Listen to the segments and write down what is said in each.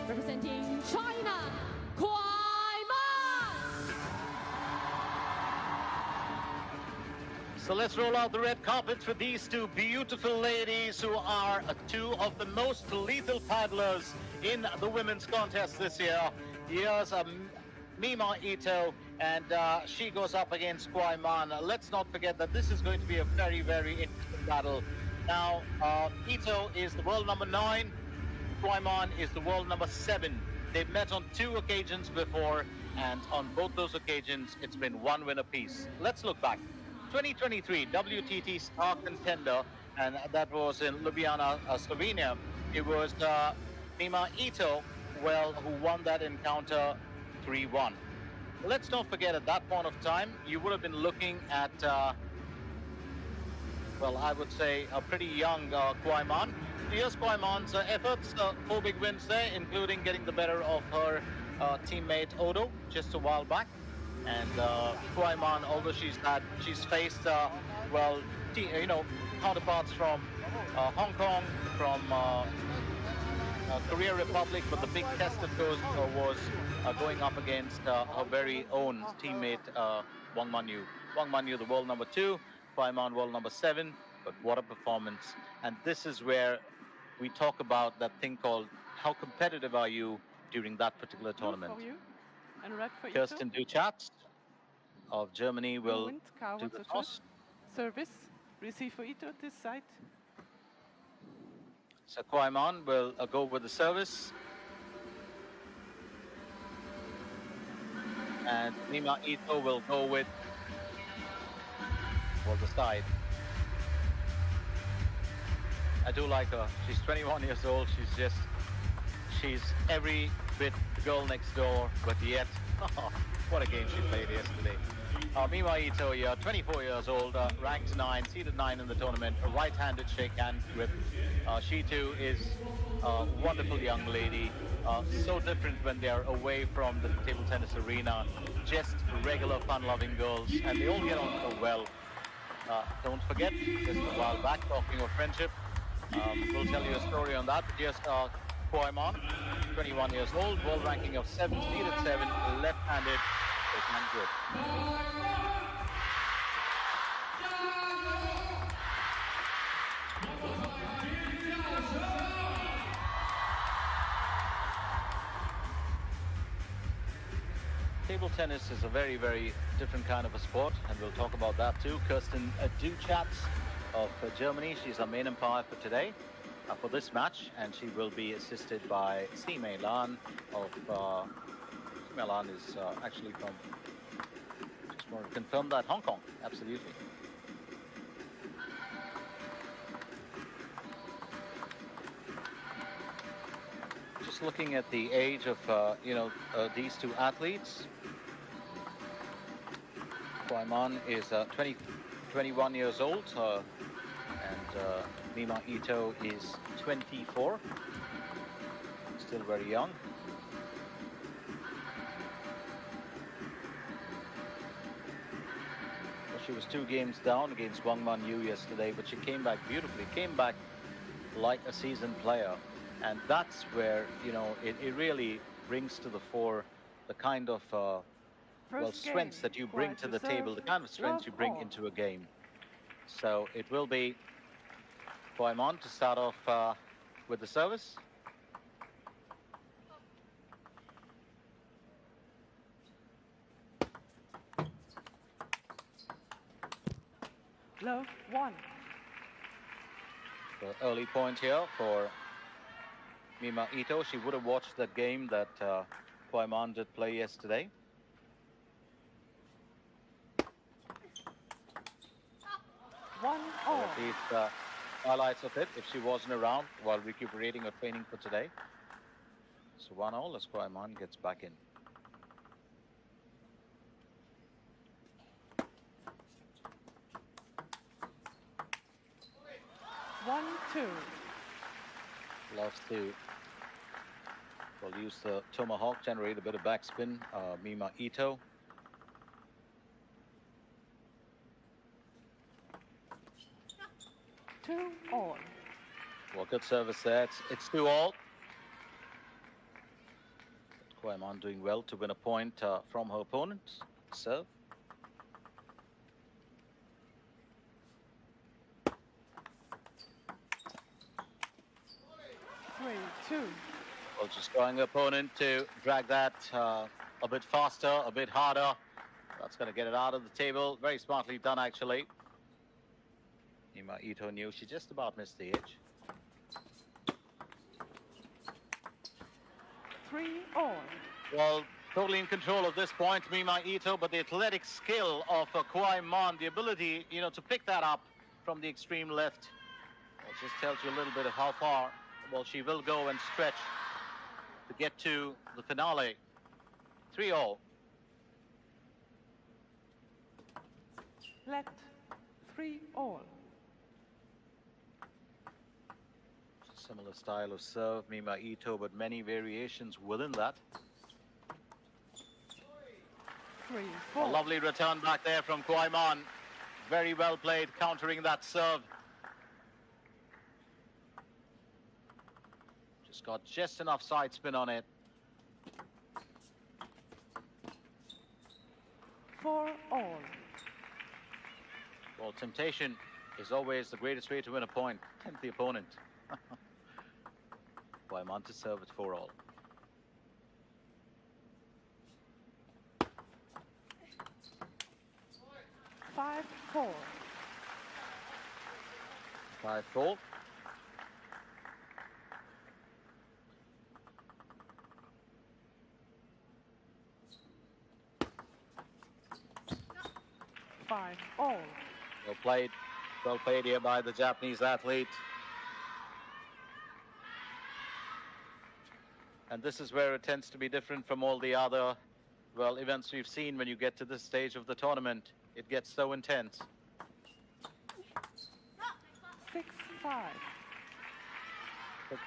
Representing China, Kuaiman! So let's roll out the red carpet for these two beautiful ladies who are two of the most lethal paddlers in the women's contest this year. Here's Mima Ito, and she goes up against Kuaiman. Let's not forget that this is going to be a very, very interesting battle. Now, Ito is the world number 9. Kuaiman is the world number 7. They've met on 2 occasions before, and on both those occasions, it's been 1 win apiece. Let's look back. 2023 WTT Star Contender, and that was in Ljubljana, Slovenia. It was Mima Ito, who won that encounter 3-1. Let's not forget, at that point of time, you would have been looking at, I would say, a pretty young Kuaiman. Here's Kuaiman's efforts, 4 big wins there, including getting the better of her teammate Odo just a while back. And Kuaiman, although she's faced counterparts from Hong Kong, from Korea Republic, but the big test, of course, was going up against her very own teammate Wang Manyu. Wang Manyu, the world number 2, Kuaiman, world number 7. But what a performance! And this is where we talk about that thing called how competitive are you during that particular tournament. And red for Kirsten Duchatz of Germany will do the toss. Service, receive for Ito at this side. So Kuaiman will go with the service. And Mima Ito will go with the side. I do like her. She's 21 years old. She's every bit the girl next door, but yet, what a game she played yesterday. Mima Ito, 24 years old, ranked 9, seeded 9 in the tournament, a right-handed shake hand grip. She too is a wonderful young lady, so different when they are away from the table tennis arena, just regular fun-loving girls, and they all get on so well. Don't forget, just a while back, talking of friendship, we'll tell you a story on that. Just Kuaiman, 21 years old, world ranking of 7, seeded 7, left-handed, and good. Table tennis is a very, very different kind of a sport, and we'll talk about that too. Kirsten Duchatz of Germany, she's our main umpire for today, for this match, and she will be assisted by Si Mei Lan of, Si Mei Lan is actually from, just want to confirm that, Hong Kong, absolutely. Just looking at the age of, these two athletes. Kuaiman is 21 years old, and Mima Ito is 24, still very young. Well, she was 2 games down against Wang Manyu yesterday, but she came back beautifully, came back like a seasoned player. And that's where, it really brings to the fore the kind of strengths that you bring to the table, the kind of strengths you bring into a game. So it will be Kuaiman to start off with the service. Love 1. The early point here for Mima Ito. She would have watched that game that Kuaiman did play yesterday. At least highlights of it if she wasn't around while recuperating or training for today. So 1-all as Kuaiman gets back in. Loves to use the tomahawk, generate a bit of backspin. Mima Ito. Two all. Well, good service there. It's 2-all. Kuaiman doing well to win a point from her opponent. Serve. Three, two. Well, just trying her opponent to drag that a bit faster, a bit harder. That's going to get it out of the table. Very smartly done, actually. Mima Ito knew she just about missed the edge. 3-all. Well, totally in control of this point, Mima Ito, but the athletic skill of Kuaiman, the ability, to pick that up from the extreme left, well, just tells you a little bit of how far, well, she will go and stretch to get to the finale. 3-all. Let 3-all. Similar style of serve, Mima Ito, but many variations within that. 3-4. A lovely return back there from Kuaiman. Very well played, countering that serve. Just got just enough side spin on it. 4-all. Well, temptation is always the greatest way to win a point. Tempt the opponent. Kuaiman to serve at 4-all. 5-4. 5-4. All. Well played. Well played here by the Japanese athlete. And this is where it tends to be different from all the other, well, events we've seen. When you get to this stage of the tournament, it gets so intense. 6-5.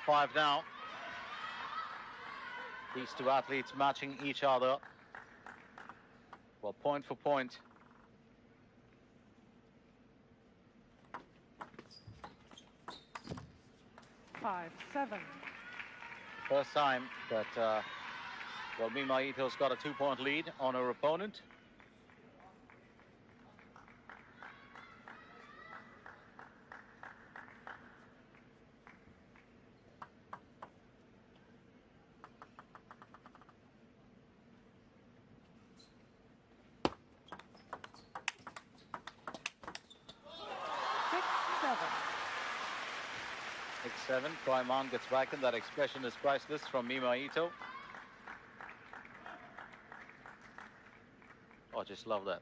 6-5 now. These two athletes matching each other. Well, point for point. 5-7. First time that, well, Mima Ito's got a 2-point lead on her opponent. Seven. Kuaiman gets back in. That expression is priceless from Mima Ito. Oh, just love that.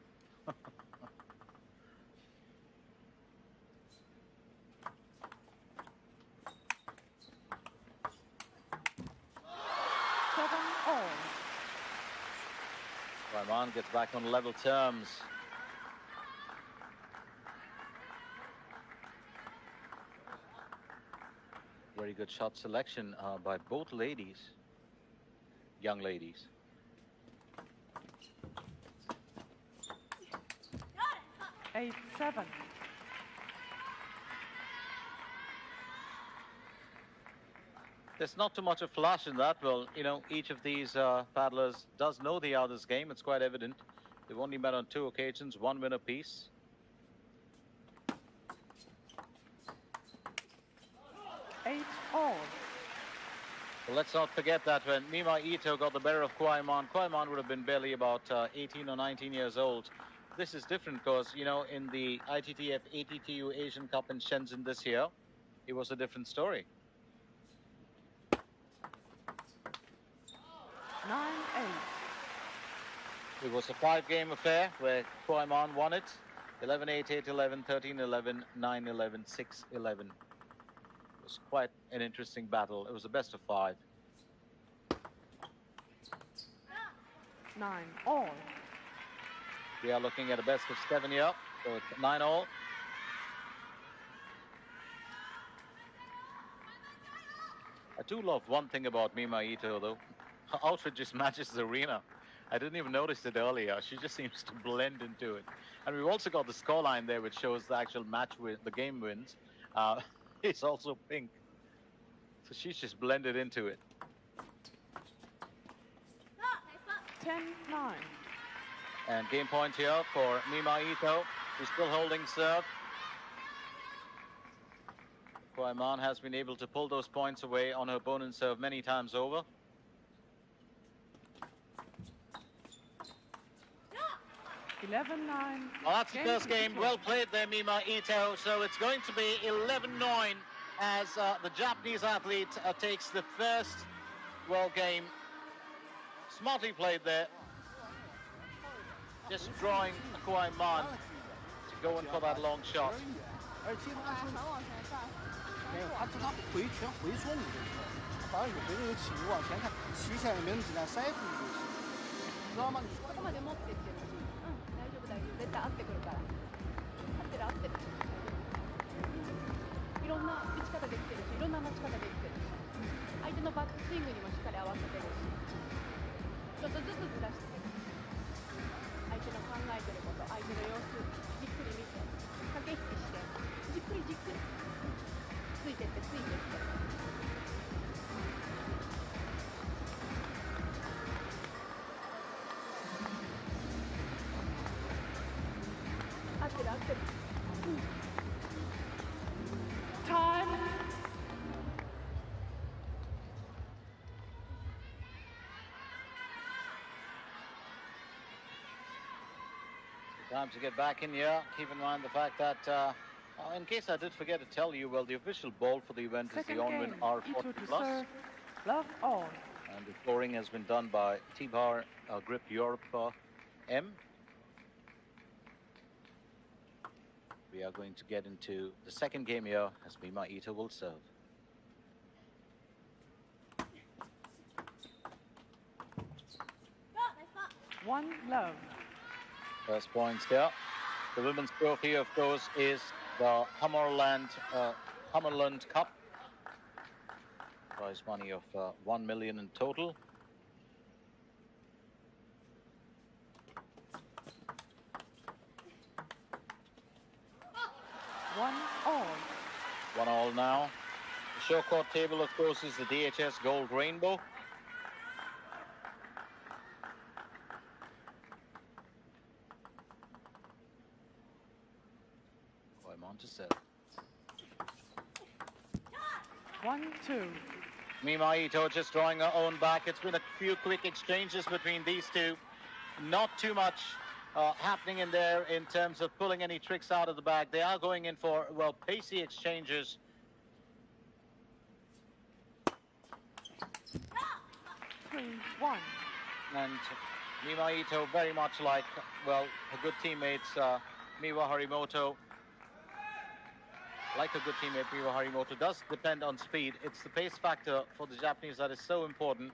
7-all. Kuaiman gets back on level terms. Very good shot selection by both ladies, young ladies. Got it. 8-7. There's not too much of flash in that. Well, each of these paddlers does know the other's game. It's quite evident. They've only met on 2 occasions, 1 win apiece. 8-all. Well, let's not forget that when Mima Ito got the better of Kuaiman, Kuaiman would have been barely about 18 or 19 years old. This is different because, in the Ito-Ittf ATTU Asian Cup in Shenzhen this year, it was a different story. 9-8. It was a 5-game affair where Kuaiman won it. 11-8, 8-11, 13-11, 9-11, 6-11. It was quite an interesting battle. It was a best of 5. 9-all. We are looking at a best of 7 here. So it's 9-all. I do love one thing about Mima Ito, though. Her outfit just matches the arena. I didn't even notice it earlier. She just seems to blend into it. And we've also got the scoreline there, which shows the actual match with the game wins. It's also pink. So she's just blended into it. 10-9. And game point here for Mima Ito, who's still holding serve. Kuaiman has been able to pull those points away on her opponent's serve many times over. Well, that's the first game. Well played there, Mima Ito. So it's going to be 11-9 as the Japanese athlete takes the first game. Smartly played there. Just drawing Kuaiman to go in for that long shot. Time. Time to get back in here. Keep in mind the fact that, in case I did forget to tell you, well, the official ball for the event is the Onwin R40 Plus. Love all. And the scoring has been done by T-Bar Grip Europe M. We are going to get into the second game here as Mima Ito will serve. One love. First points here. The women's trophy, of course, is the Hummerland Cup. Prize money of 1 million in total. One all. 1-1 now. The show court table, of course, is the DHS Gold Rainbow. Kuaiman to serve. 1-2. Mima Ito just drawing her own back. It's been a few quick exchanges between these two. Not too much happening in there in terms of pulling any tricks out of the bag. They are going in for, well, pacey exchanges. 3-1. And Mima Ito, very much like, well, her good teammates, Miwa Harimoto. Like a good teammate, Miwa Harimoto, does depend on speed. It's the pace factor for the Japanese that is so important.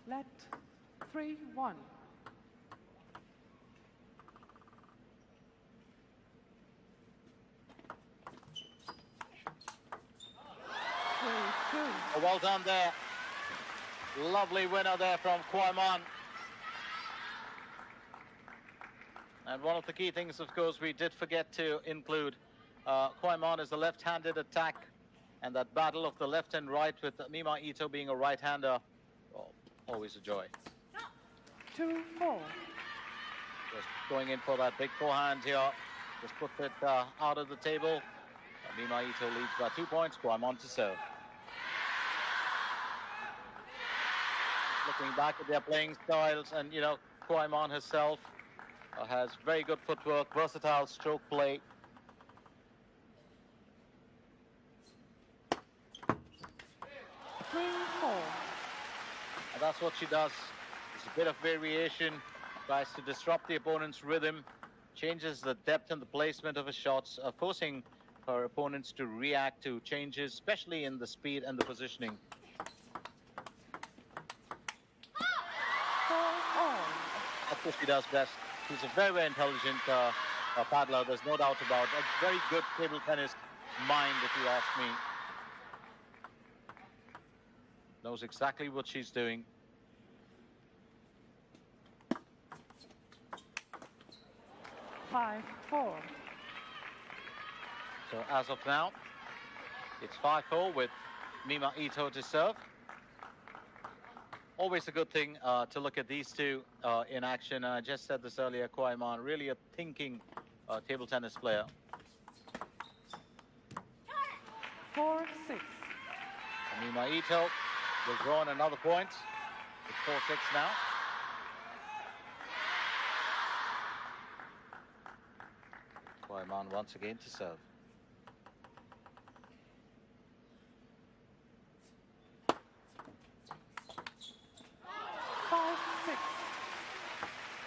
Let 3-1. 3-2. Oh, well done there. Lovely winner there from Kuaiman. And one of the key things, of course, we did forget to include, Kuaiman is a left-handed attack, and that battle of the left and right with Mima Ito being a right-hander, well, always a joy. 2-4. Just going in for that big forehand here. Just put it out of the table. Mima Ito leads by 2 points. Kuaiman to serve. Looking back at their playing styles, and, you know, Kuaiman herself has very good footwork, versatile stroke play. And that's what she does. It's a bit of variation, tries to disrupt the opponent's rhythm, changes the depth and the placement of her shots, forcing her opponents to react to changes, especially in the speed and the positioning. That's what she does best. She's a very, very intelligent paddler, there's no doubt about it. A very good table tennis mind, if you ask me. Knows exactly what she's doing. Five, 4. So as of now, it's 5-4 with Mima Ito to serve. Always a good thing to look at these two in action. I just said this earlier, Kuaiman, really a thinking table tennis player. 4-6. Mima Ito will draw on another point. It's 4-6 now. Kuaiman once again to serve.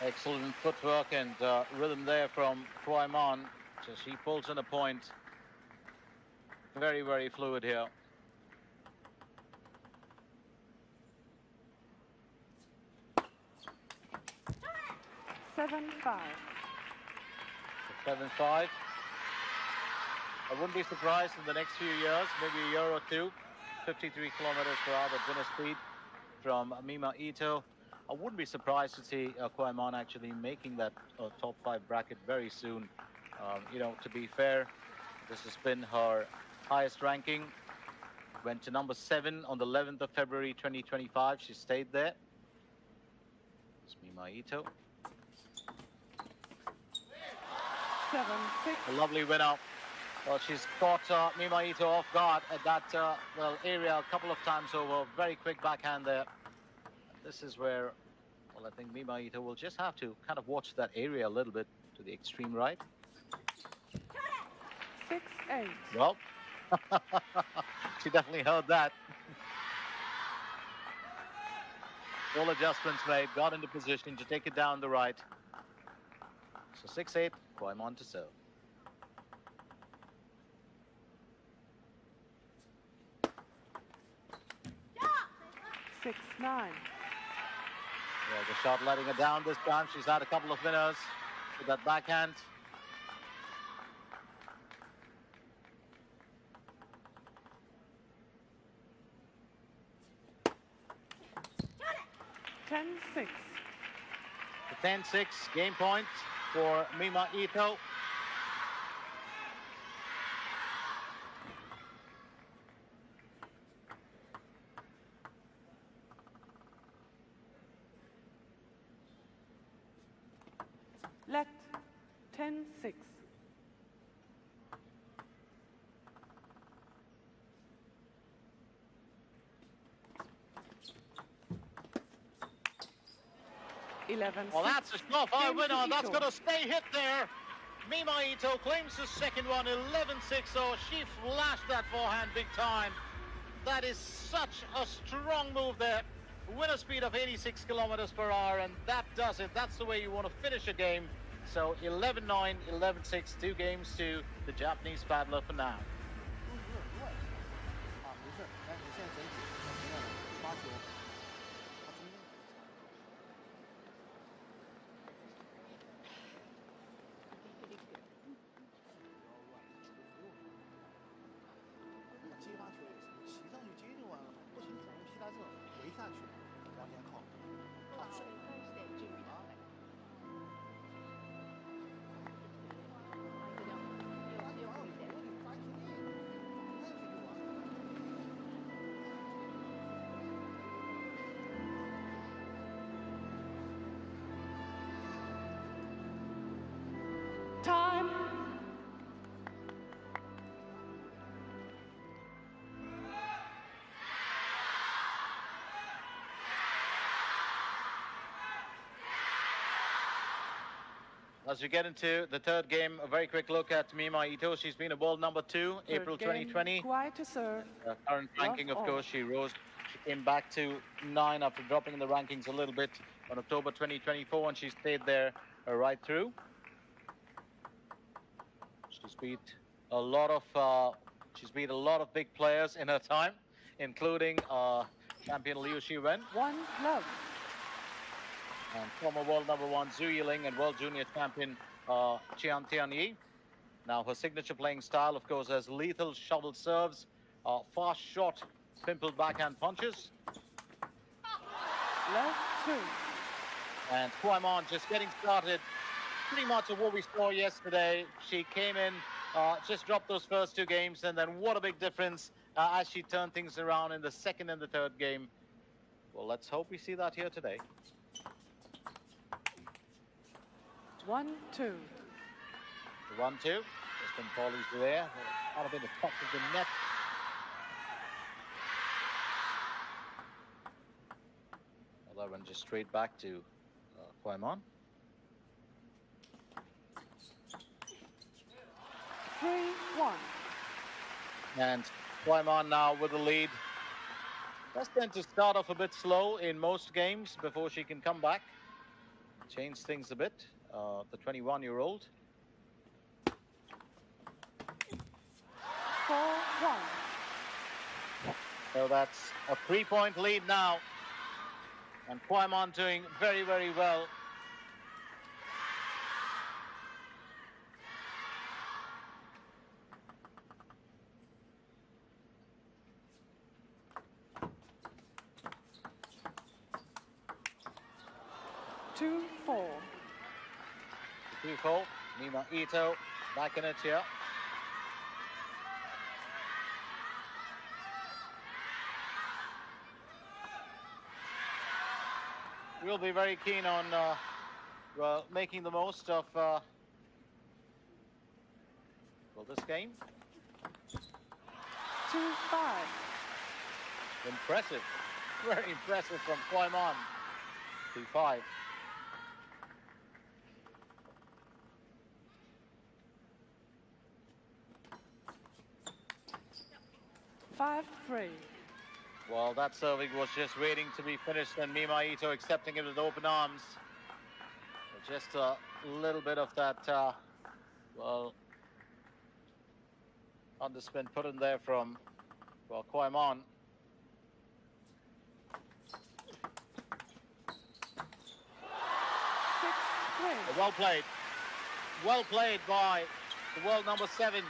Excellent footwork and rhythm there from Kuaiman. Just he pulls in a point. Very, very fluid here. 7-5. 7-5. I wouldn't be surprised in the next few years, maybe a year or two, 53 kilometers per hour, the winner speed from Mima Ito. I wouldn't be surprised to see Kuaiman actually making that top 5 bracket very soon. You know, to be fair, this has been her highest ranking. Went to number 7 on the 11th of February 2025. She stayed there. It's Mima Ito. 7-6. A lovely winner. Well, she's caught Mima Ito off guard at that area a couple of times over. Very quick backhand there. This is where, well, I think Mima Ito will just have to kind of watch that area a little bit to the extreme right. 6-8. Well, she definitely heard that. All adjustments made, got into position to take it down the right. So 6-8, Kuaiman to serve. Yeah. 6-9. Yeah, the shot letting her down this time. She's had a couple of winners with that backhand. Got it. 10-6. The 10-6 game point for Mima Ito. Let 10-6. Well, that's a surefire winner. That's going to stay hit there. Mima Ito claims the second one, 11-6. So she flashed that forehand big time. That is such a strong move there. Winner speed of 86 kilometers per hour, and that does it. That's the way you want to finish a game. So 11-9, 11-6, 2 games to the Japanese paddler for now. Time. As we get into the third game, a very quick look at Mima Ito. She's been a world number 2, April 2020. Quite to serve. Current ranking, of course, she rose. She came back to 9 after dropping in the rankings a little bit on October 2024, and she stayed there right through. She's beat a lot of big players in her time, including champion Liu Shiwen. 1 love. And former world number 1 Zhu Yiling and world junior champion Qian Tianyi. Now her signature playing style, of course, has lethal shovel serves, fast shot, pimpled backhand punches. Love 2. And Kuaiman just getting started, pretty much of what we saw yesterday. She came in, just dropped those first 2 games, and then what a big difference as she turned things around in the second and the third game. Well, let's hope we see that here today. 1-2. The 1-2. There's been volleys there. Out of the top of the net. Well, that one just straight back to Kuaiman. 3-1. And Kuaiman now with the lead. Does tend to start off a bit slow in most games before she can come back. Change things a bit. The 21-year-old. 4-1. So that's a 3-point lead now. And Kuaiman doing very, very well. Two, 4. 2-4. Mima Ito back in it here. We'll be very keen on well, making the most of well, this game. 2-5. Impressive, very impressive from Kuaiman. 2-5. 5-3. Well, that serving was just waiting to be finished, and Mima Ito accepting it with open arms. Just a little bit of that, well, underspin put in there from, well, Kuaiman. Well played. Well played by the world number 7.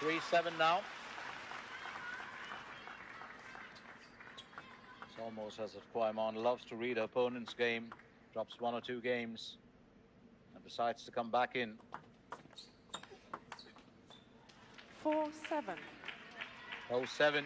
Three, 7 now. It's almost as if Kuaiman loves to read her opponent's game, drops 1 or 2 games, and decides to come back in. 4-7. 0-7.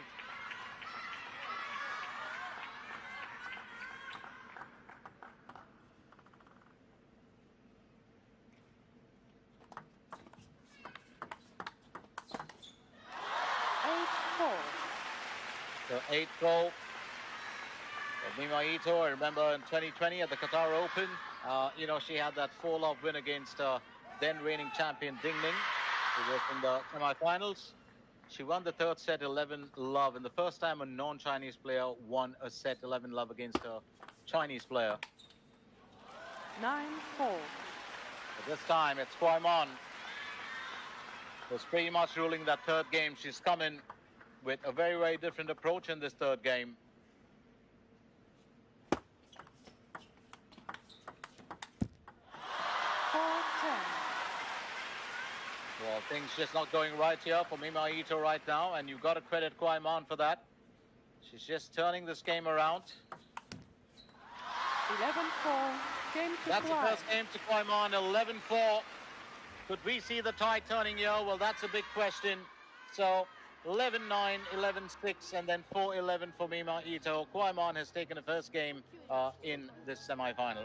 So 8-4. So Mima Ito, I remember in 2020 at the Qatar Open, you know, she had that 4-love win against then reigning champion Ding Ning, who was in the semi-finals. She won the 3rd set 11-love, and the first time a non-Chinese player won a set 11-love against a Chinese player. 9-4. But this time it's Kuaiman who's pretty much ruling that 3rd game. She's come in with a very, very different approach in this 3rd game. Well, things just not going right here for Mima Ito right now, and you've got to credit Kuaiman for that. She's just turning this game around. 11-4. Game to That's Kuai. the first game to Kuaiman, 11-4. Could we see the tide turning here? Well, that's a big question. So 11-9, 11-6, and then 4-11 for Mima Ito. Kuaiman has taken the first game in this semi-final.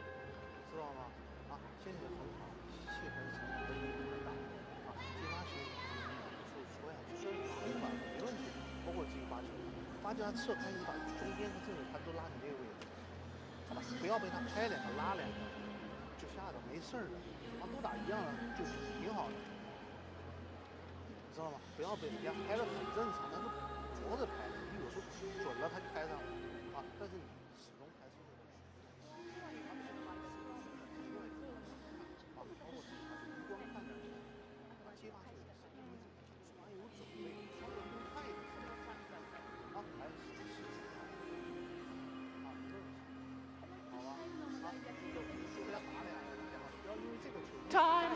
Time.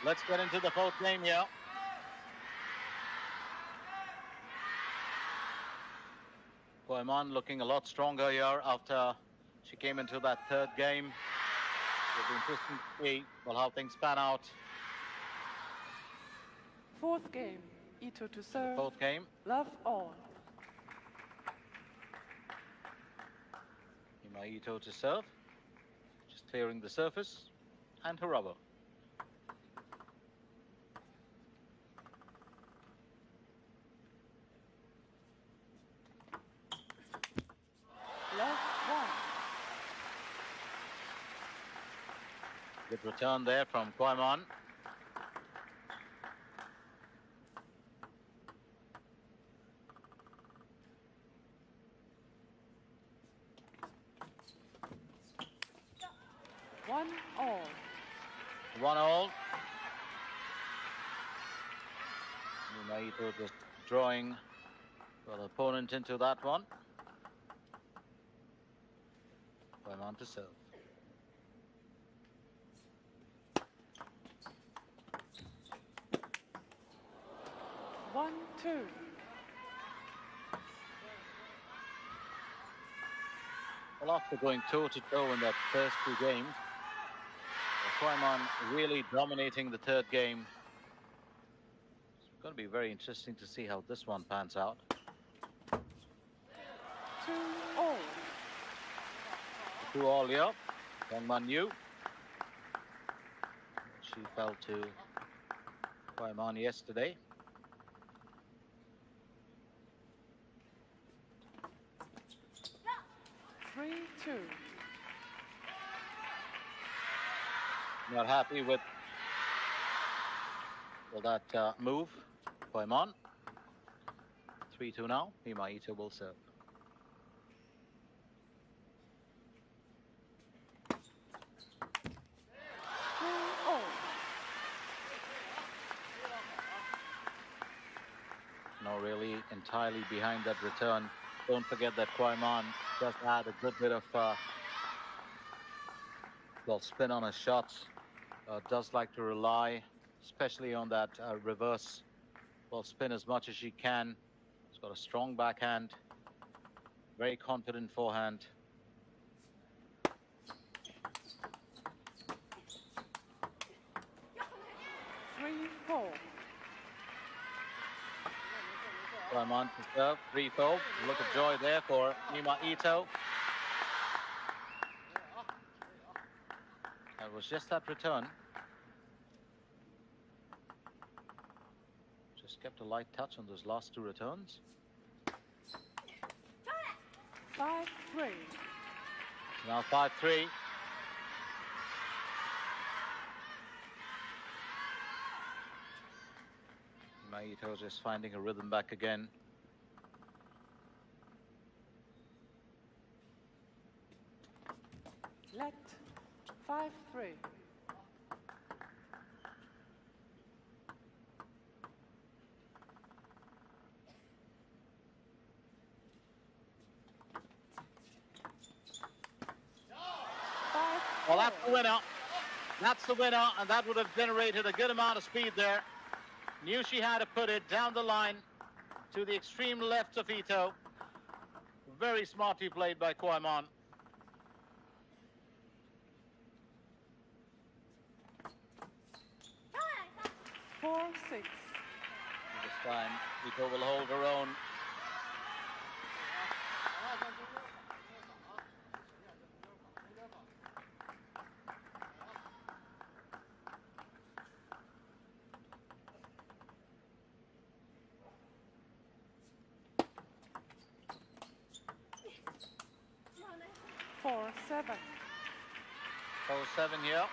Let's get into the fourth game here. Kuaiman looking a lot stronger here after she came into that third game. It'll be interesting to see, well, how things pan out. Fourth game. Ito to serve. Fourth game. Love all. Ito to serve. Just clearing the surface. And her rubber. Love one. Good return there from Kuaiman. One all. 1-all. Ito just drawing the opponent into that one. Kuaiman to serve. One, two. Well, after going toe-to-toe in that first two games, Kuaiman really dominating the third game. It's going to be very interesting to see how this one pans out. 2-all. 2-all here. Youngman she fell to Kuaiman yesterday. Three, two. Not happy with that move. Kuaiman. 3-2 now. Ito will serve. No, really entirely behind that return. Don't forget that Kuaiman just had a good bit of spin on his shots. Does like to rely especially on that reverse spin as much as she can. She's got a strong backhand, very confident forehand. Three, four. Kuaiman to serve. 3-4. Look of joy there for Ito. It was just that return. Just kept a light touch on those last two returns. 5-3. Now 5-3. Ito just finding a rhythm back again. Let 5-3. Well, that's the winner. That's the winner, and that would have generated a good amount of speed there. Knew she had to put it down the line to the extreme left of Ito. Very smartly played by Kuaiman. Four, six. This time, Ito will hold her own. Four, seven. 4-7 here.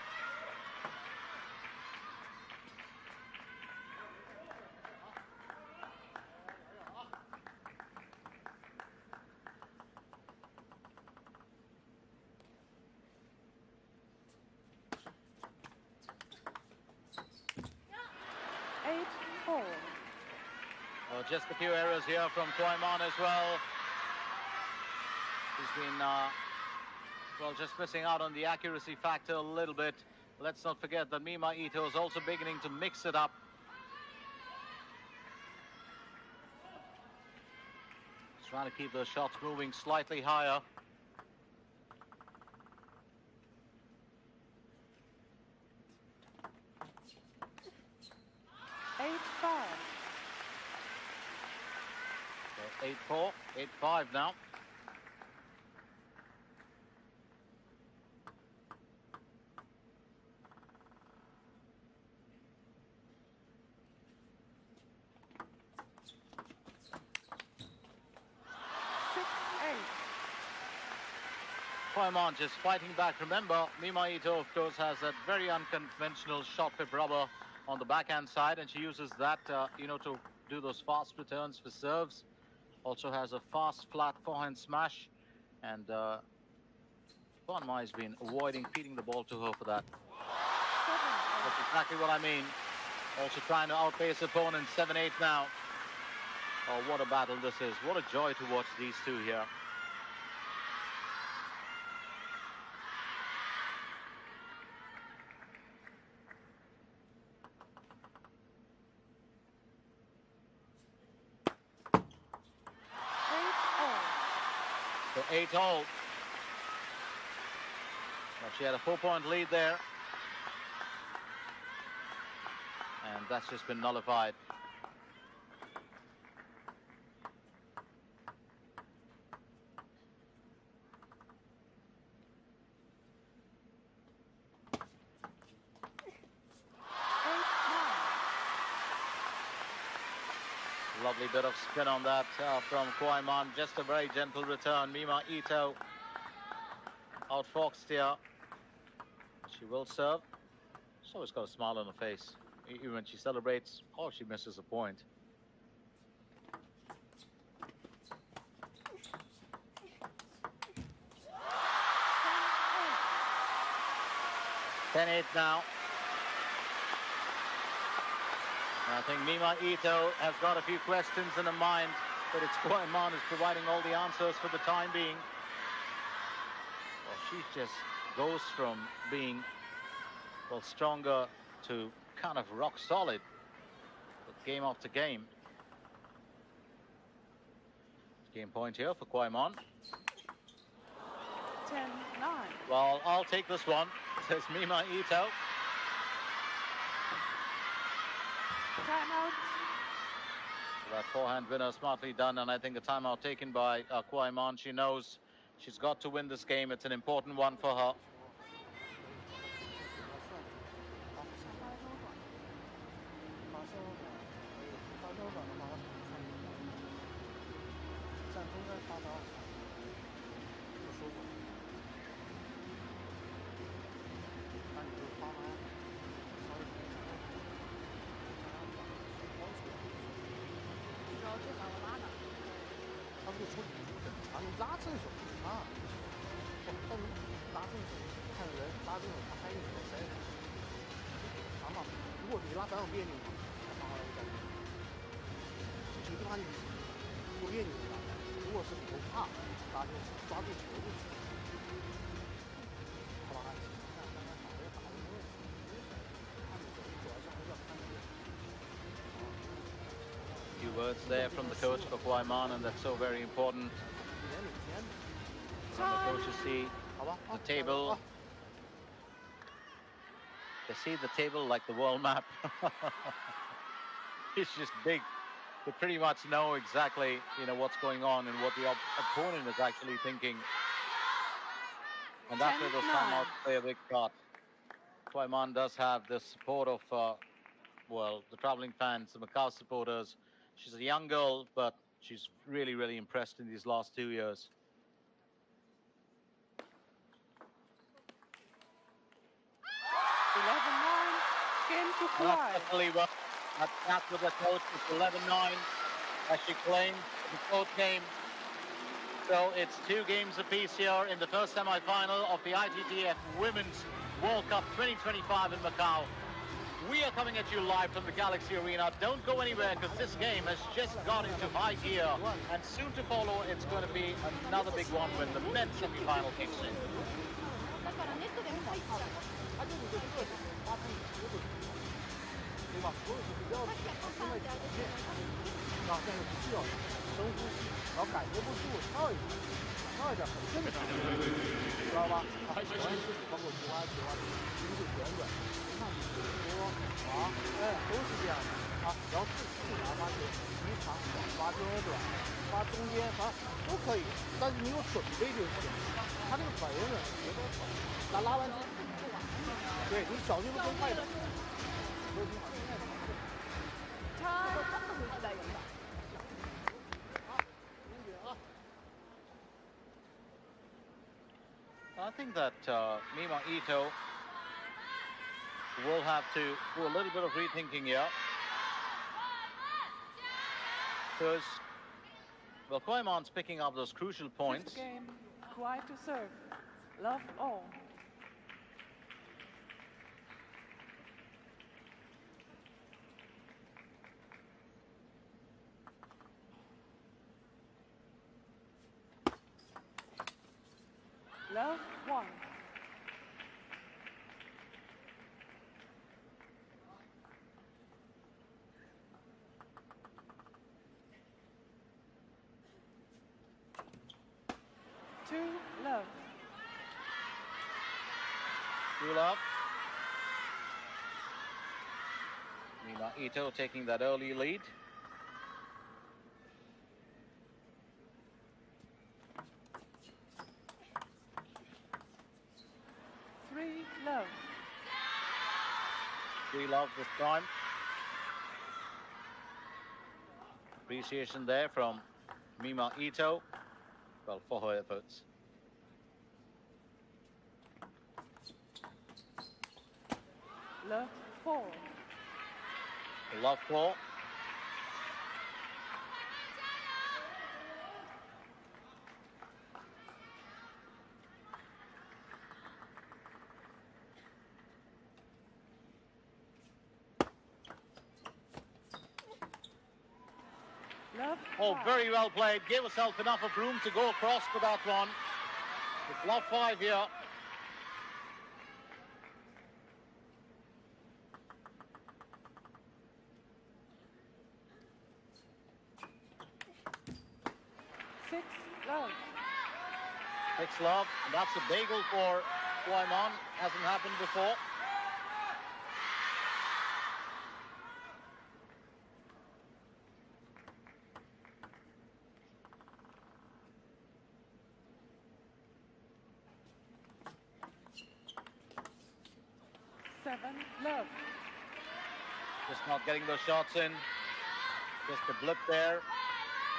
Well, just a few errors here from Kuaiman as well. He's been, just missing out on the accuracy factor a little bit. Let's not forget that Mima Ito is also beginning to mix it up. Trying to keep those shots moving slightly higher. So 8-4, 8-5 now. Kuaiman just fighting back. Remember, Mima Ito, of course, has that very unconventional shot pip rubber on the backhand side, and she uses that, you know, to do those fast returns for serves. Also has a fast, flat forehand smash, and Kuaiman has been avoiding feeding the ball to her for that. That's exactly what I mean. Also trying to outpace opponent. 7-8 now. Oh, what a battle this is. What a joy to watch these two here. So 8-all. Well, she had a 4-point lead there. And that's just been nullified. Lovely bit of spin on that from Kuaiman. Just a very gentle return. Mima Ito outfoxed here. She will serve. She's always got a smile on her face. Even when she celebrates, oh, she misses a point. 10-8 now. I think Mima Ito has got a few questions in her mind, but it's Kuaiman who's providing all the answers for the time being. Well, she just goes from being, well, stronger to kind of rock solid with game after game. Game point here for Kuaiman. 10-9. Well, I'll take this one, says Mima Ito. Timeout. That forehand winner smartly done, and I think a timeout taken by Kuaiman. She knows she's got to win this game. It's an important one for her. Few words there from the coach for Kuaiman, and that's so very important. When the coaches see the table, they see the table like the world map. It's just big. They pretty much know exactly, you know, what's going on and what the opponent is actually thinking. And that's where those timeouts play a big part. Kuaiman does have the support of, well, the traveling fans, the Macao supporters. She's a young girl, but she's really, really impressed in these last 2 years. 11-9. Game to Kuai. That's with the coach. It's 11-9, as she claimed, the fourth game. So it's 2 games apiece here in the first semi-final of the Ito-Ittf Women's World Cup 2025 in Macau. We are coming at you live from the Galaxy Arena. Don't go anywhere, because this game has just got into high gear. And soon to follow, it's going to be another big one when the men's semi-final kicks in. 它就是一个特点，发出节奏的情况，对吧？所有是比较因为表现，啊，但是不需要深呼吸，然后感觉不住跳一跳，跳一跳很正常，知道吧？啊，喜欢自己，包括菊花球啊，一个旋转，你看你多滑，哎，都是这样的啊。然后自然发球，离场发中短，发中间发都可以，但是你有准备就行。他这个反应呢，节奏快，拉完球，对你小节奏更快的，都挺好。现在Time. 回去来人吧。I think that Mima Ito will have to do a little bit of rethinking here. Because, well, Kuaiman's picking up those crucial points. Fifth game, Kuai to serve. Love all. Love 1. Two love. Two love. Mima Ito taking that early lead. Three love. Three love this time. Appreciation there from Mima Ito. Well, for her efforts. Love 4. Love 4. Love Oh, 5. very well played. Gave herself enough of room to go across for that one. It's love 5 here. Six love. 6 love. And that's a bagel for Kuaiman. Hasn't happened before. Seven love. Just not getting those shots in. Just a blip there.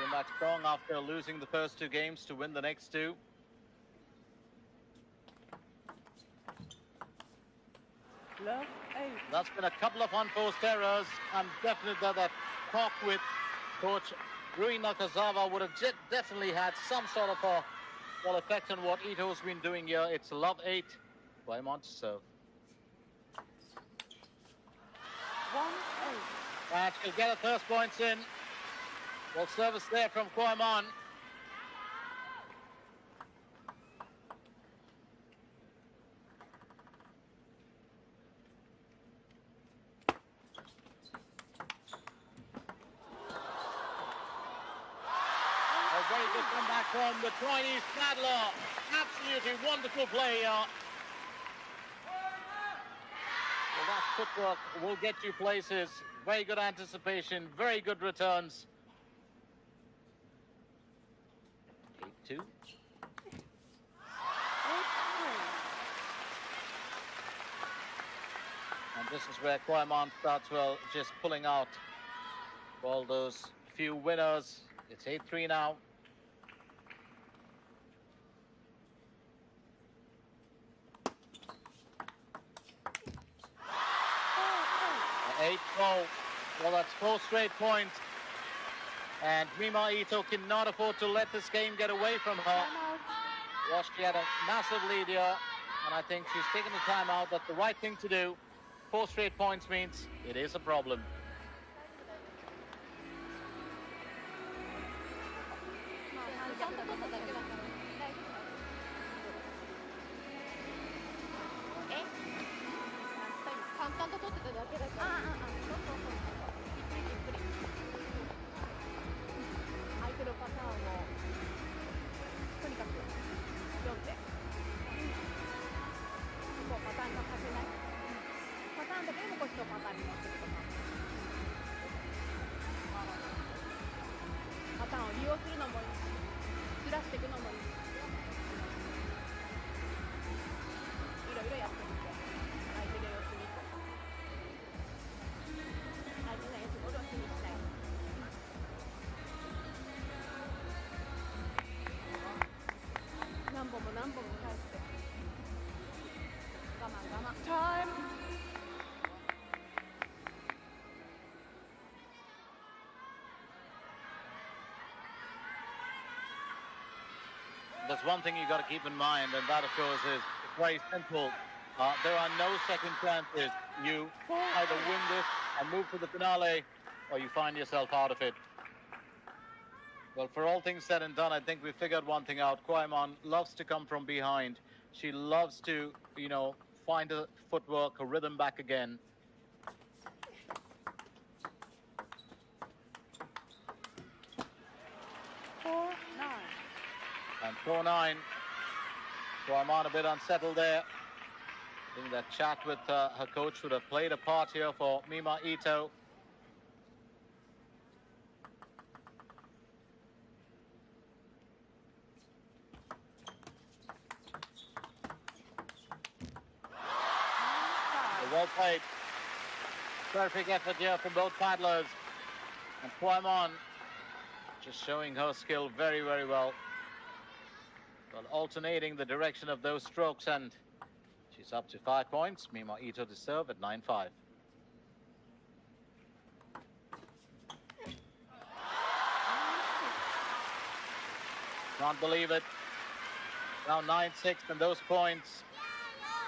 Came back strong after losing the first 2 games to win the next 2. Love 8. That's been a couple of unforced errors. I'm definite that talk with Coach Rui Nakazawa would have definitely had some sort of a effect on what Ito's been doing here. It's love 8. Kuaiman to serve. 1-8. And she'll get her first points in. Well, service there from Kuaiman. A very good comeback from the Chinese paddler. Absolutely wonderful play here. Well, that footwork will get you places. Very good anticipation, very good returns. 8-2. 8-3. And this is where Kuaiman starts, well, just pulling out all those few winners. It's 8-3 now. Eight. Oh, well, that's 4 straight points. And Mima Ito cannot afford to let this game get away from her. Timeout. Well, she had a massive lead here, and I think she's taken the time out. That's the right thing to do. 4 straight points means it is a problem. 淡と取ってただけだから。そうゆっくりゆっくり。相手のパターンをとにかく読んで、こうパターンがさせない、パターンだけでもこっちのパターンに乗っていくとか、パターンを利用するのもいいし、ずらしていくのもいいし、いろいろやってみて、相手の様子見て、相手のエースボールを気にしない。何本も何本も返して、我慢我慢。Time. There's one thing you got to keep in mind, and that, of course, is very simple. There are no second chances. You either win this and move to the finale, or you find yourself out of it. Well, for all things said and done, I think we figured one thing out. Kuaiman loves to come from behind. She loves to, you know, find a footwork, a rhythm back again. And 4-9. Kuaiman a bit unsettled there. I think that chat with her coach would have played a part here for Mima Ito. Well played. Perfect effort here from both paddlers. And Kuaiman just showing her skill very, very well. Well, alternating the direction of those strokes, and she's up to 5 points. Mima Ito to serve at 9-5. Can't believe it. Now 9-6, and those points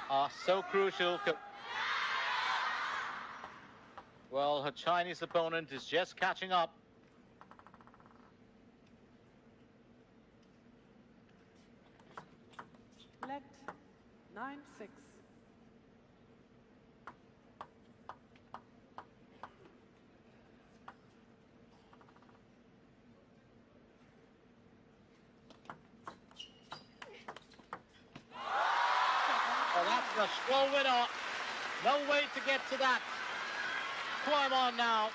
are so crucial. Well, her Chinese opponent is just catching up. Let 9-6. Well, that's a slow winner. No way to get to that. Kuaiman now.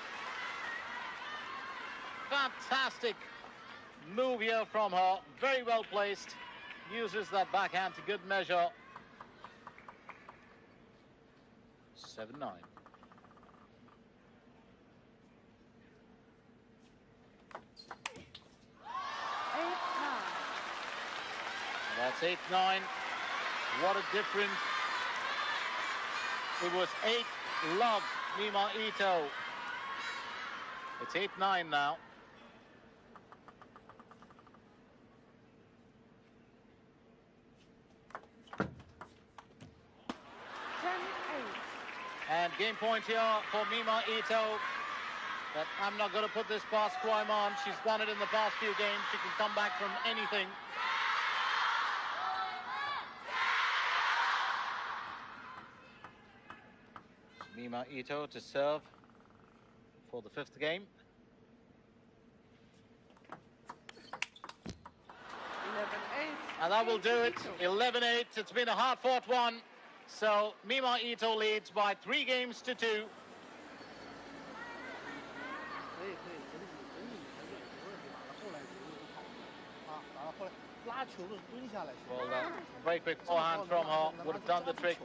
Fantastic move here from her. Very well placed. Uses that backhand to good measure. 7-9. That's 8-9. What a difference. It was 8-love, Mima Ito. It's 8-9 now. And game point here for Mima Ito. That I'm not going to put this past Kuaiman. She's done it in the past few games. She can come back from anything. Mima Ito to serve for the 5th game. 11-8. And that will do it. 11-8. It's been a hard-fought one. So Mima Ito leads by 3 games to 2. Well, very quick forehand from her would have done the trick.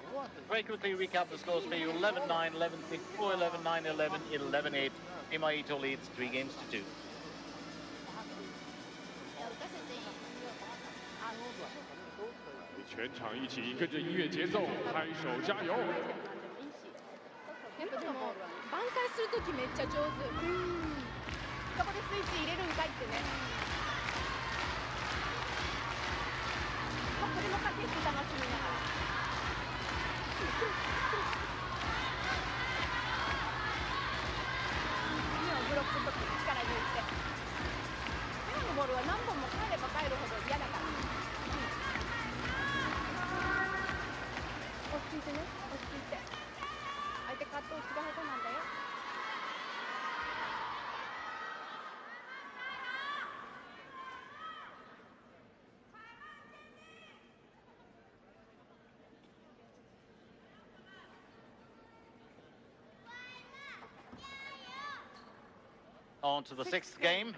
Very quickly recap the scores for you. 11-9, 11-6, 4-11, 9-11, 11-8. Mima Ito leads 3 games to 2. 全场一起跟着音乐节奏拍手加油。やっぱでも挽回するときめっちゃ上手。そこでスイッチ入れるんかいってね。これも駆け引き楽しみながら。今のブロックのとき力抜いて。今のボールは何本も返れば返るほど嫌だから。落ち着いてね、落ち着いて。相手 on to the sixth game.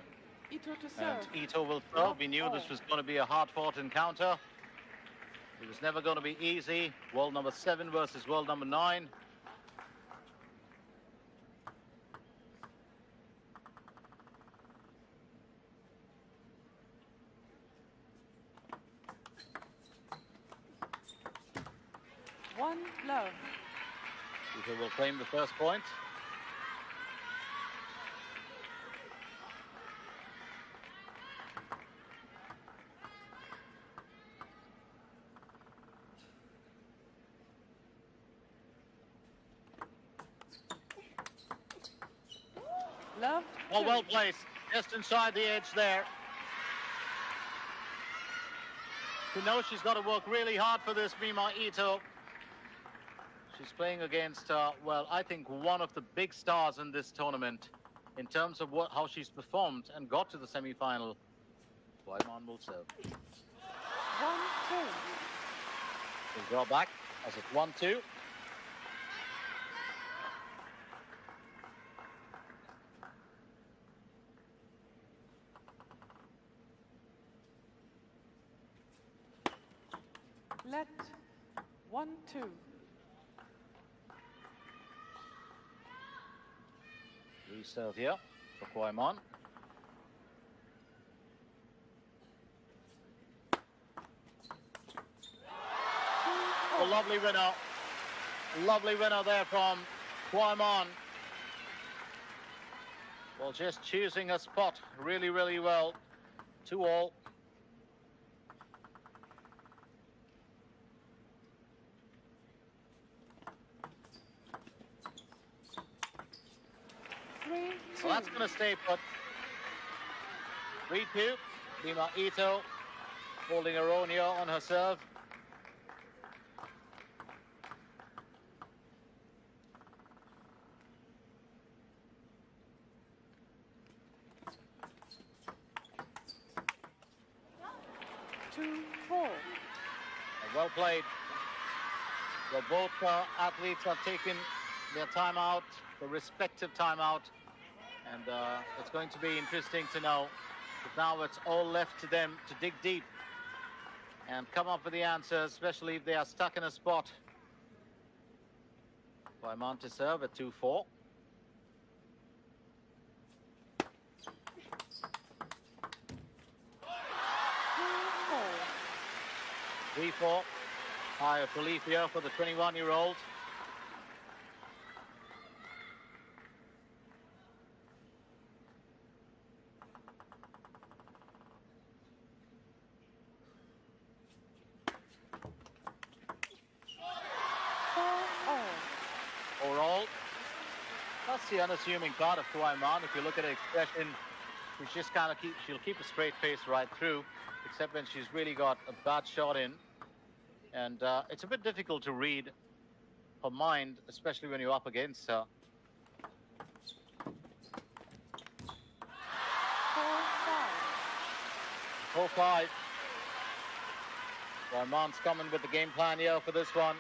Ito to And serve. Ito will serve. We knew this was going to be a hard-fought encounter. It was never going to be easy. World number 7 versus world number 9. One love. Ito will claim the first point. Love. Oh, two. well placed. Just inside the edge there. She knows she's got to work really hard for this, Mima Ito. She's playing against, well, I think one of the big stars in this tournament in terms of how she's performed and got to the semi-final. Kuaiman will serve. 1-2. We'll draw back as it's 1-2. Let. 1-2. Reserve here for Kuaiman. A lovely winner. Lovely winner there from Kuaiman. Well, just choosing a spot really, really well. 2-all. Well, that's going to stay put. 3-2. Mima Ito holding her own here on her serve. Well played. Well, both athletes have taken their timeout, the respective timeout. And it's going to be interesting to know if now it's all left to them to dig deep and come up with the answers, especially if they are stuck in a spot. Kuaiman to serve at 2-4. Three-four. High of relief here for the 21-year-old. Overall, that's the unassuming part of Kuaiman. If you look at her expression, she's just kind of she'll keep a straight face right through, except when she's really got a bad shot in. And it's a bit difficult to read her mind, especially when you're up against her. 4-5. Kuaiman's coming with the game plan here for this one.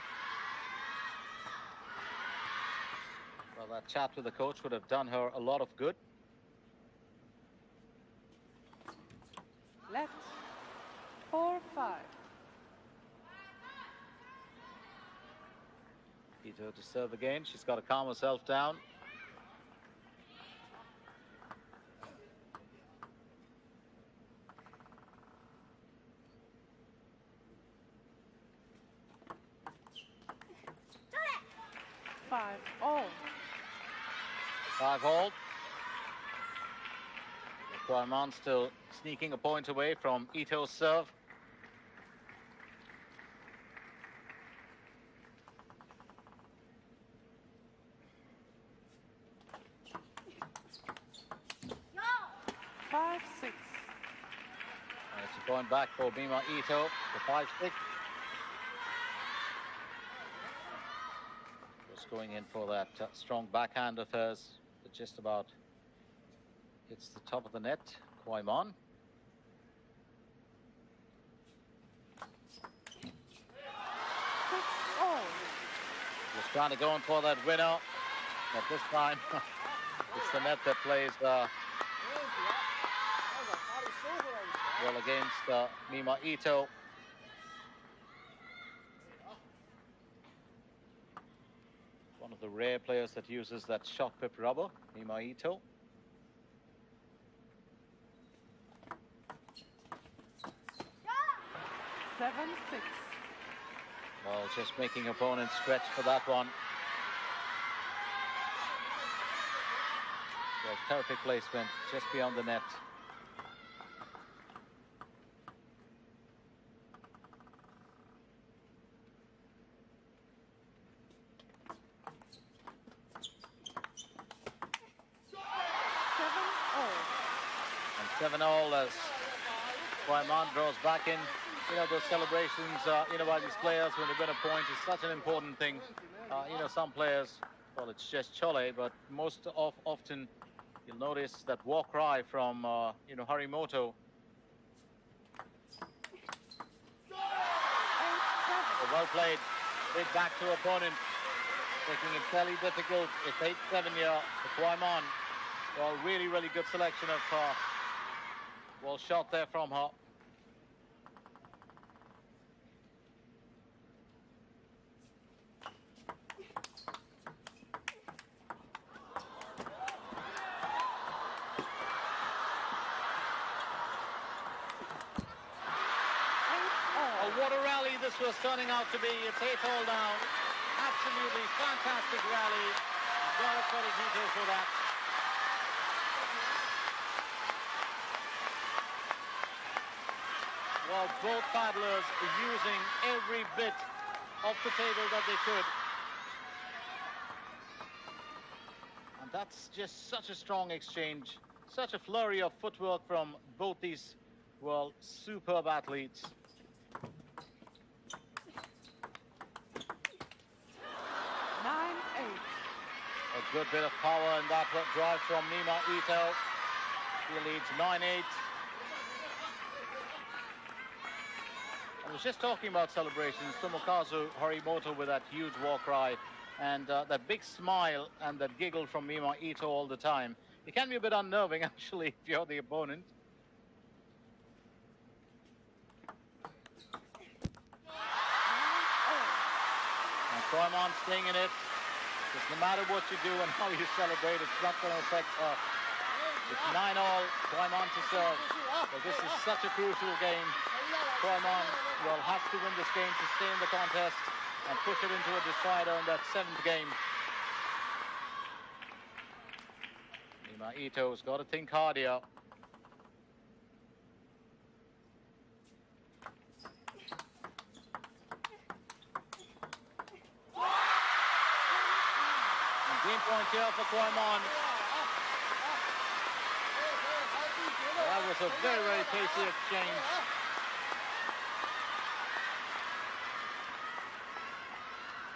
Well, that chat with the coach would have done her a lot of good. Let. 4-5. Ito to serve again. She's got to calm herself down. Five-all. 5-all. Kuaiman still sneaking a point away from Ito's serve. And it's a point back for Mima Ito for 5-6. Just going in for that strong backhand of hers that just about hits the top of the net. Kuaiman. Just trying to go in for that winner. But this time, it's the net that plays Well, against Mima Ito. One of the rare players that uses that shot pip rubber, Mima Ito. Seven, six. Well, just making opponents stretch for that one. Well, perfect placement just beyond the net. And 7-all as Kuaiman draws back in. You know, those celebrations, by these players when they win a point is such an important thing. Some players, well, it's just chole, but most often you'll notice that war cry from, Harimoto. Well played. Big back to opponent. Making it fairly difficult. It's 8-7 here for Kuaiman. Well, really, really good selection of well shot there from her. What a rally this was turning out to be. It's 8-all down. Absolutely fantastic rally. Gotta credit Ito for that. Well, both paddlers using every bit of the table that they could. And that's just such a strong exchange. Such a flurry of footwork from both these, well, superb athletes. A good bit of power in that drive from Mima Ito. He leads 9-8. I was just talking about celebrations. Tomokazu Harimoto with that huge war cry and that big smile and that giggle from Mima Ito all the time. It can be a bit unnerving, actually, if you're the opponent. And Kuaiman staying in it. Because no matter what you do and how you celebrate, it's not going to affect her. It's 9-all, Kuaiman to serve. But this is such a crucial game. Kuaiman will have to win this game to stay in the contest and push it into a decider in that 7th game. Mima Ito's got to think hard here. Game point here for Kuaiman. That was a very, very pacey exchange.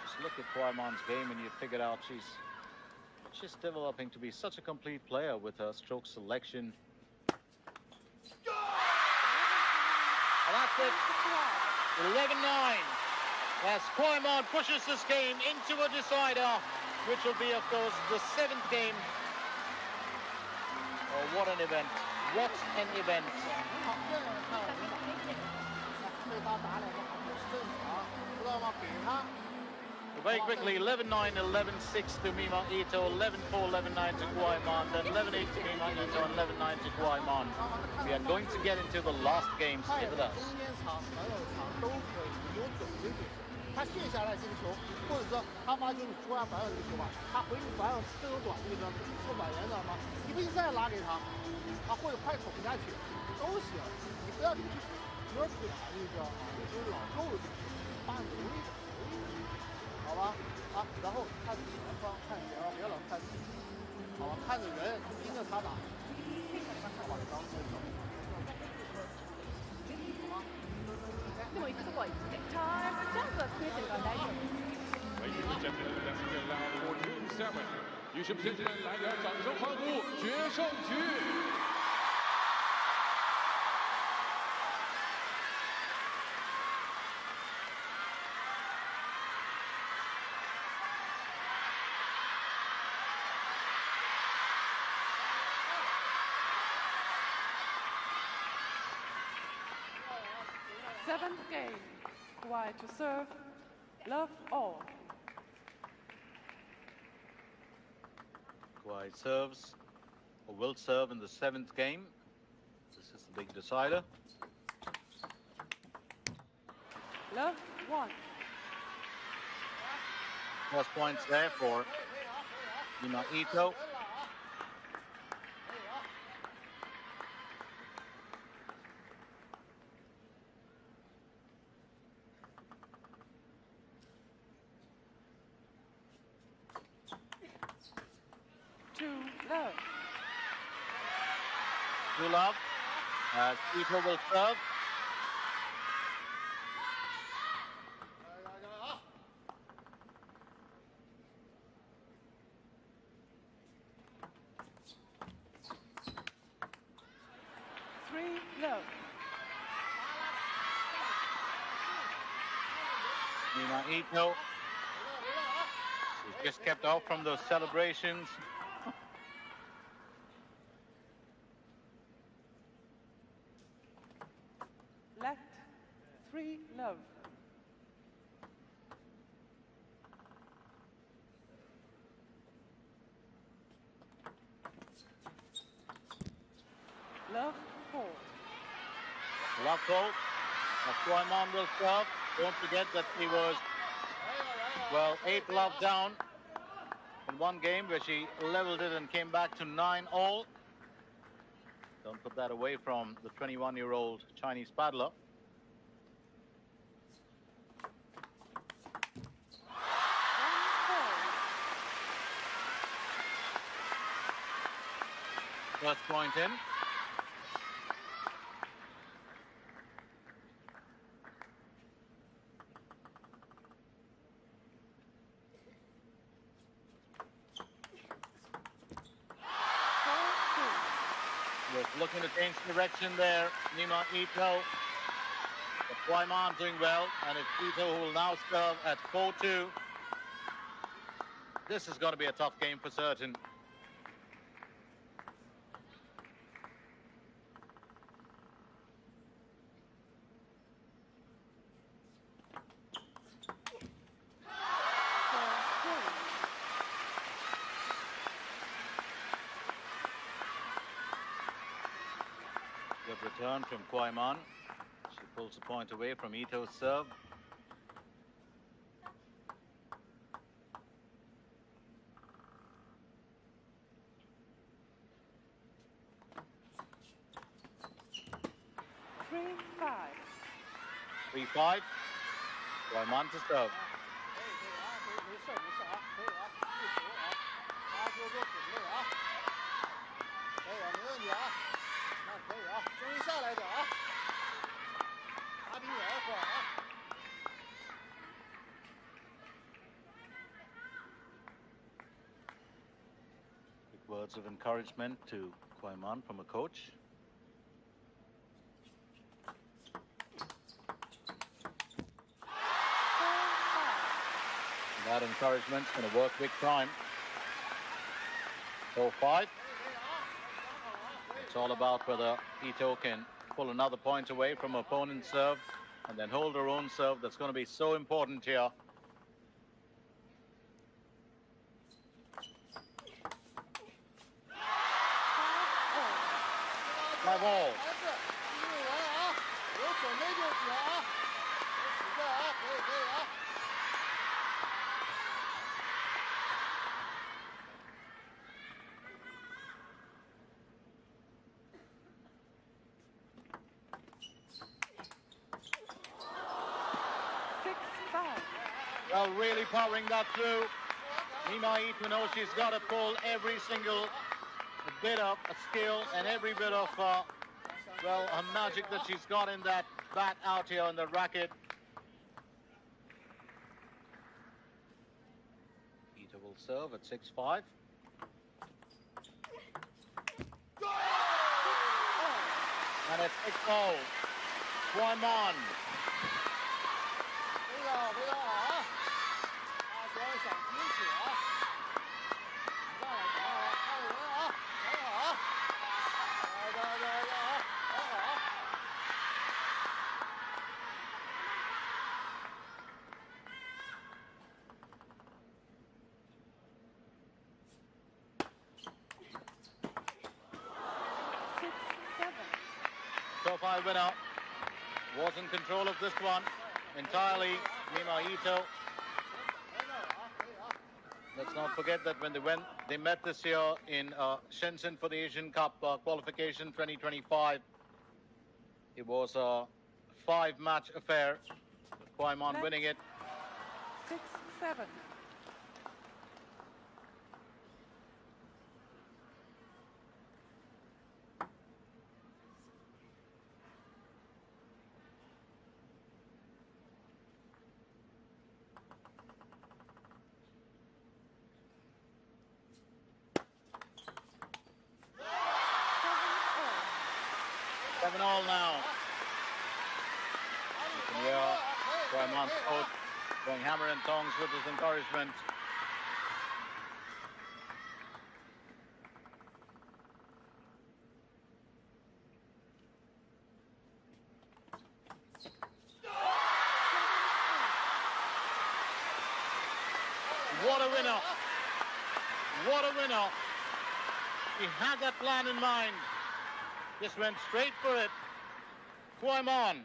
Just look at Kuaiman's game and you figure out she's just developing to be such a complete player with her stroke selection. And that's it. 11-9. As Kuaiman pushes this game into a decider, which will be, of course, the 7th game. Oh, what an event. What an event. Very quickly, 11-9, 11-6 to Mima Ito, 11-4, 11-9 to Kuaiman, then 11-8 to Mima Ito, and 11-9 to Kuaiman. We are going to get into the last games in the dust. 他卸下来这个球，或者说他发球你出来白了这个球吧，他回你白了这个短这个出板圆知道吗？你不一再拉给他，或者快捅下去都行，你不要这个去有点短，你知道吗？你就是老够半容易，好吧？然后看前方，看前方，别老看底，好吧？看着人盯着他打，好吧？然后でも行くとこは行って。チャンスは作れてるから大丈夫。Ladies and gentlemen, let's get loud for Game 7. 女士们、先生们，来点掌声欢呼决胜局！ Well, Seventh game. Kuwait to serve. Love all. Kuwait serves, or will serve in the 7th game. This is the big decider. Love 1. First points there for Ito. Love. To love, as Ito will serve. Love. Ito. She's just kept off from those celebrations. Let 3 love. Love 4. Love call. Kuaiman will serve. Don't forget that he was, well, 8 love down in one game where she leveled it and came back to 9-all. Don't put that away from the 21-year-old Chinese paddler. First point in. Just looking to change direction there, Ito. But Kuaiman doing well, and it's Ito who will now serve at 4-2. This is going to be a tough game for certain. Good return from Kuaiman. She pulls a point away from Ito's serve. Three five. Kuaiman to serve. Big words of encouragement to Kuaiman from a coach. That encouragement's going to work big time. 4-5. It's all about whether Ito can pull another point away from opponent's serve and then hold her own serve. That's going to be so important here. 5-all. 6-5. Well, really powering that through. Ito knows she's got to pull every single bit of skill and every bit of, well, a magic that she's got in that bat out here on the racket. Ito will serve at 6-5. And it's 6-all. Kuaiman. qualify winner. Was in control of this one entirely, Mima Ito. Let's not forget that when they met this year in Shenzhen for the Asian Cup qualification 2025, it was a 5-match affair, with Kuaiman winning it. 6-7. All now. Yeah, Kuaiman's coach going hammer and tongs with his encouragement. What a winner! What a winner! He had that plan in mind. Just went straight for it. Kuaiman.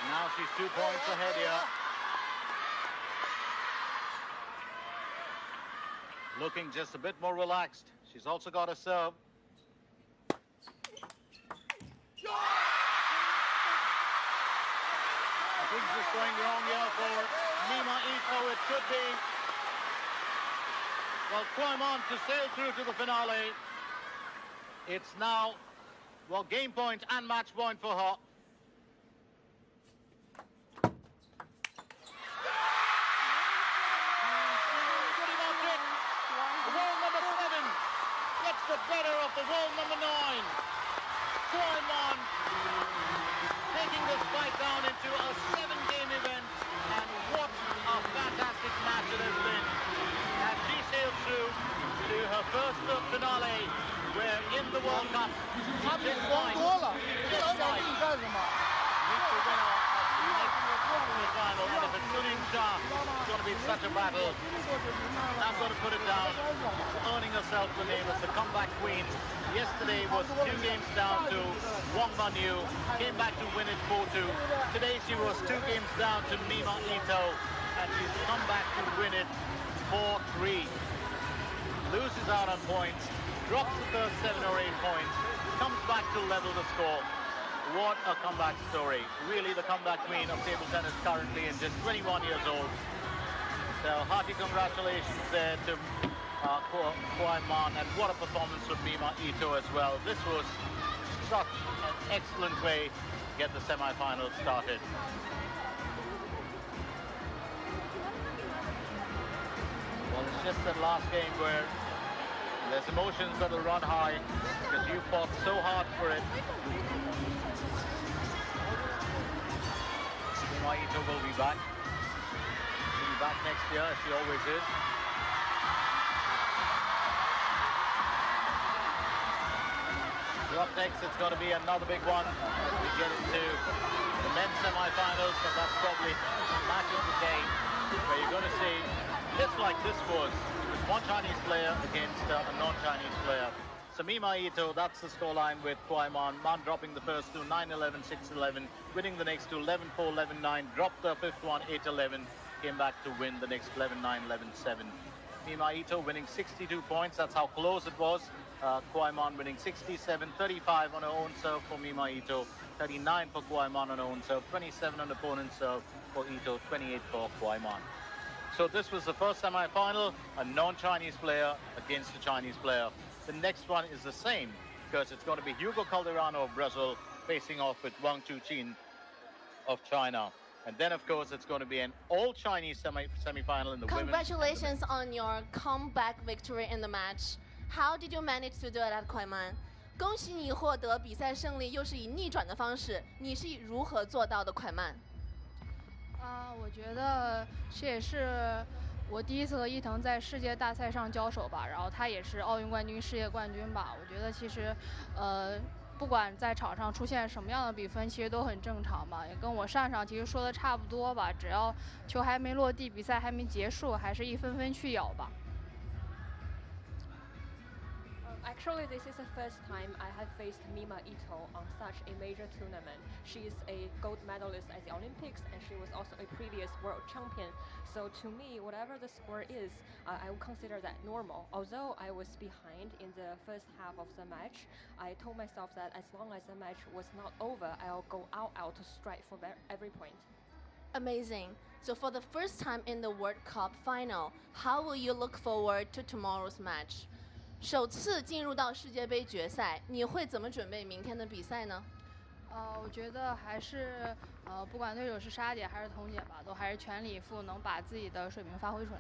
Now she's 2 points ahead here. Looking just a bit more relaxed. She's also got a serve. Things is going wrong here for Mima Ito. It could be. Well, Kuaiman to sail through to the finale. It's now, well, game point and match point for her. Pretty much it. World number 7 gets the better of the world number 9. Kuaiman taking this fight down into a 7-game event, and what a fantastic match it has been. And she sails through to her first finale, where in the World Cup, this fight, meets the winner of the next final. And if it's Sunim Shah, it's going to be such a battle. Not going to put it down. Earning herself the name as the comeback queen. Yesterday was 2 games down to Wong Man-yu, came back to win it 4-2. Today she was 2 games down to Mima Ito, and she's come back to win it 4-3. Loses out on points, drops the first 7 or 8 points, comes back to level the score. What a comeback story. Really the comeback queen of table tennis currently, and just 21 years old. So hearty congratulations there to Kuaiman, and what a performance from Mima Ito as well. This was such an excellent way to get the semi-finals started. Well, it's just that last game where there's emotions that will run high because you fought so hard for it. Mima Ito will be back. She'll be back next year, as she always is. Up next, it's going to be another big one. We get into the men's semi-finals, and that's probably match of the day, where you're going to see, just like this was, it was one Chinese player against a non-Chinese player. So Mima Ito, that's the scoreline with Kuaiman. Man dropping the first 2, 9-11, 6-11, winning the next 2, 11-4, 11-9, dropped the fifth one, 8-11, came back to win the next 11-9, 11-7. Mima Ito winning 62 points, that's how close it was. Kuaiman winning 67-35 on her own serve for Mima Ito, 39 for Kuaiman on her own serve, 27 on opponent's serve for Ito, 28 for Kuaiman. So this was the first semi-final, a non-Chinese player against a Chinese player. The next one is the same, because it's going to be Hugo Calderano of Brazil facing off with Wang Chuqin of China. And then, of course, it's going to be an all-Chinese semi-final in the women's. Congratulations on your comeback victory in the match. How did you manage to do it at Kuaiman? 恭喜你获得比赛胜利，又是以逆转的方式，你是如何做到的，蒯曼？我觉得这也是我第一次和伊藤在世界大赛上交手吧，然后他也是奥运冠军、世界冠军吧。我觉得其实，不管在场上出现什么样的比分，其实都很正常嘛，也跟我上场其实说的差不多吧。只要球还没落地，比赛还没结束，还是一分分去咬吧。Actually, this is the first time I have faced Mima Ito on such a major tournament. She is a gold medalist at the Olympics, and she was also a previous world champion. So to me, whatever the score is, I would consider that normal. Although I was behind in the first half of the match, I told myself that as long as the match was not over, I'll go out to strike for every point. Amazing. So for the first time in the World Cup final, how will you look forward to tomorrow's match? 首次进入到世界杯决赛，你会怎么准备明天的比赛呢？我觉得还是不管对手是莎姐还是彤姐吧，都还是全力以赴，能把自己的水平发挥出来。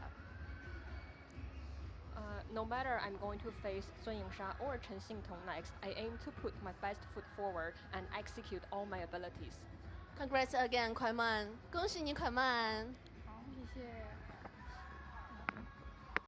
No matter I'm going to face Sun Yingsha or Chen Xingtong next, I aim to put my best foot forward and execute all my abilities. Congrats again, 快慢，恭喜你，快慢。好，谢谢。